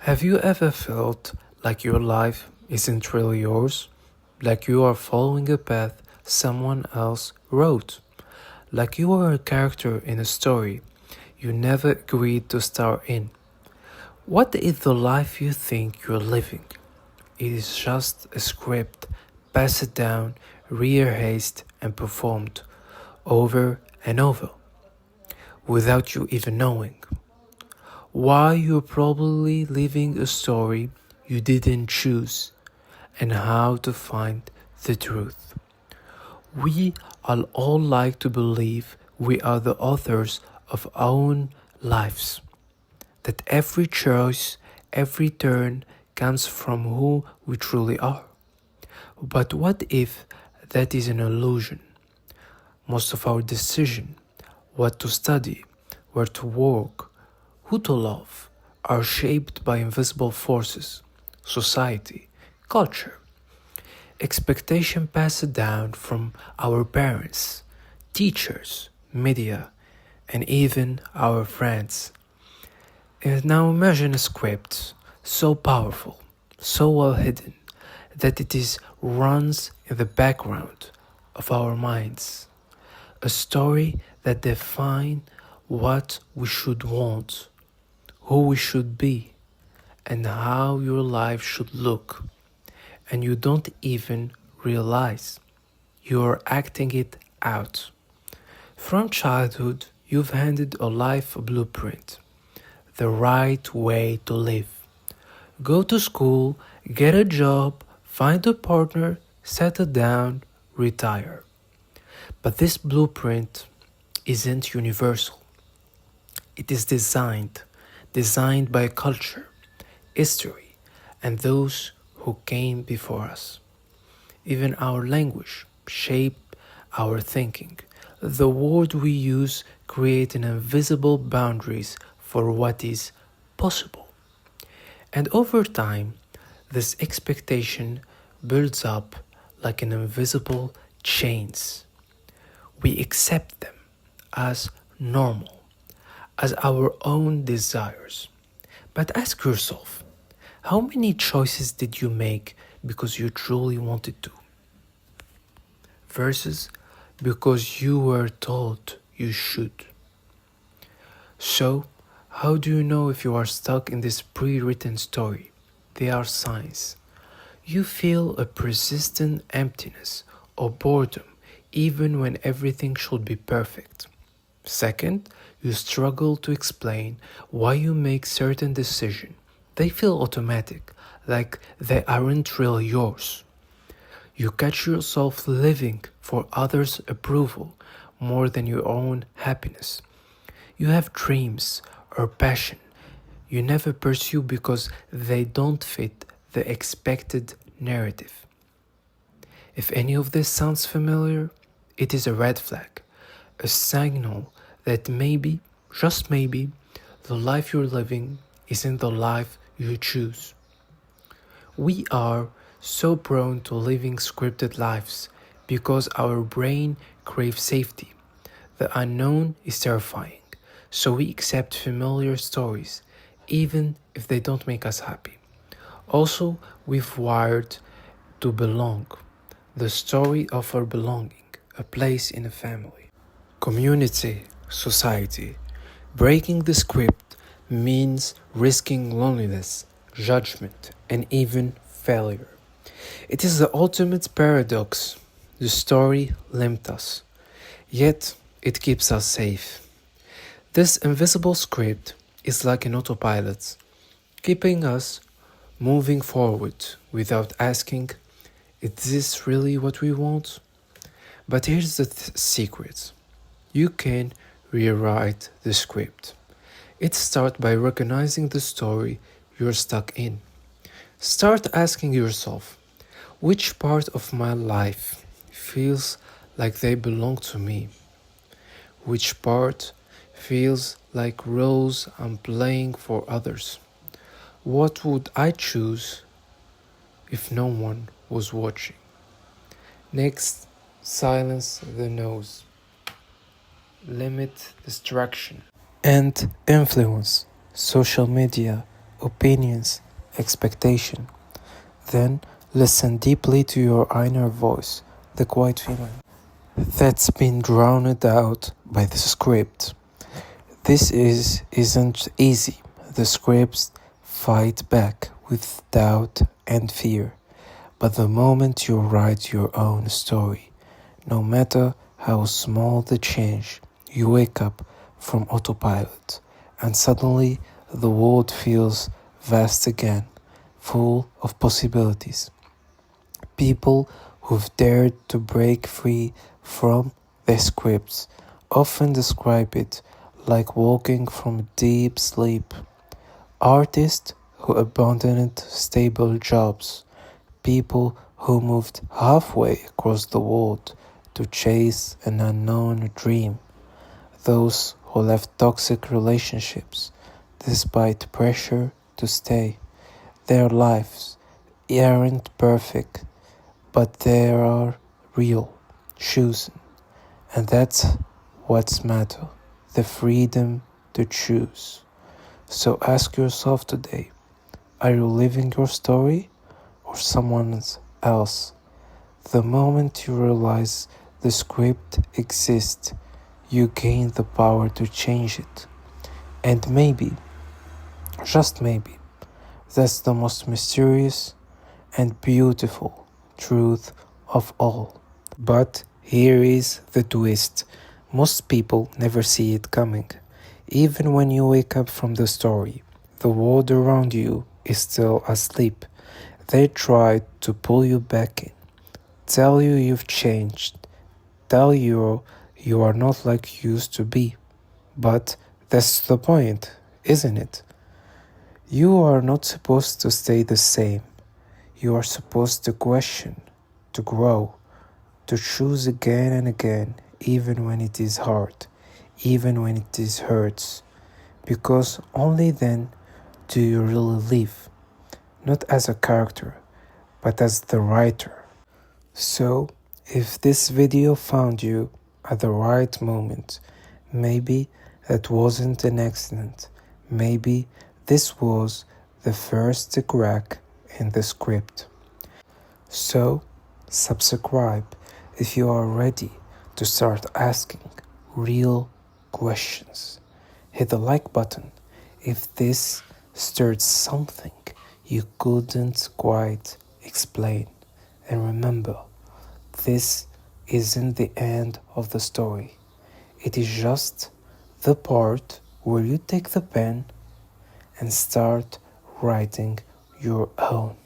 Have you ever felt like your life isn't really yours? Like you are following a path someone else wrote? Like you are a character in a story you never agreed to star in? What is the life you think you're living? It is just a script passed down, rehearsed, and performed over and over without you even knowing. Why you're probably living a story you didn't choose, and how to find the truth. We all like to believe we are the authors of our own lives, that every choice, every turn comes from who we truly are. But what if that is an illusion? Most of our decisions, what to study, where to work, who to love, are shaped by invisible forces, society, culture, expectation passed down from our parents, teachers, media, and even our friends. And now imagine a script so powerful, so well hidden, that it is runs in the background of our minds. A story that defines what we should want, who we should be, and how your life should look. And you don't even realize you are acting it out. From childhood, you've handed a life blueprint, the right way to live. Go to school, get a job, find a partner, settle down, retire. But this blueprint isn't universal. It is designed by culture, history, and those who came before us. Even our language shaped our thinking. The words we use create an invisible boundaries for what is possible. And over time, this expectation builds up like an invisible chains. We accept them as normal, as our own desires. But ask yourself, how many choices did you make because you truly wanted to, versus because you were told you should? So, how do you know if you are stuck in this pre-written story? They are signs. You feel a persistent emptiness or boredom even when everything should be perfect. Second, you struggle to explain why you make certain decisions. They feel automatic, like they aren't really yours. You catch yourself living for others' approval more than your own happiness. You have dreams or passion you never pursue because they don't fit the expected narrative. If any of this sounds familiar, it is a red flag, a signal that maybe, just maybe, the life you're living isn't the life you choose. We are so prone to living scripted lives because our brain craves safety. The unknown is terrifying, so we accept familiar stories, even if they don't make us happy. Also, we've wired to belong, the story of our belonging, a place in a family. Community, society. Breaking the script means risking loneliness, judgment, and even failure. It is the ultimate paradox. The story limits us, yet it keeps us safe. This invisible script is like an autopilot, keeping us moving forward without asking, is this really what we want? But here's the secret. You can rewrite the script. It starts by recognizing the story you're stuck in. Start asking yourself, which part of my life feels like they belong to me? Which part feels like roles I'm playing for others? What would I choose if no one was watching? Next, silence the noise. Limit distraction and influence. Social media, opinions, expectation. Then listen deeply to your inner voice, the quiet feeling that's been drowned out by the script. Isn't easy. The scripts fight back with doubt and fear. But the moment you write your own story, no matter how small the change, you wake up from autopilot and suddenly the world feels vast again, full of possibilities. People who've dared to break free from their scripts often describe it like walking from deep sleep. Artists who abandoned stable jobs, people who moved halfway across the world to chase an unknown dream, those who left toxic relationships despite pressure to stay. Their lives aren't perfect, but they are real, chosen, and that's what's matter, the freedom to choose. So ask yourself today, are you living your story or someone else? The moment you realize the script exists, you gain the power to change it. And maybe, just maybe, that's the most mysterious and beautiful truth of all. But here is the twist. Most people never see it coming. Even when you wake up from the story, the world around you is still asleep. They try to pull you back in, tell you you've changed, tell you you are not like you used to be. But that's the point, isn't it? You are not supposed to stay the same. You are supposed to question, to grow, to choose again and again, even when it is hard, even when it is hurts. Because only then do you really live, not as a character, but as the writer. So, if this video found you at the right moment, maybe that wasn't an accident. Maybe this was the first crack in the script. So, subscribe if you are ready to start asking real questions. Hit the like button if this stirred something you couldn't quite explain. And remember, this isn't the end of the story. It is just the part where you take the pen and start writing your own.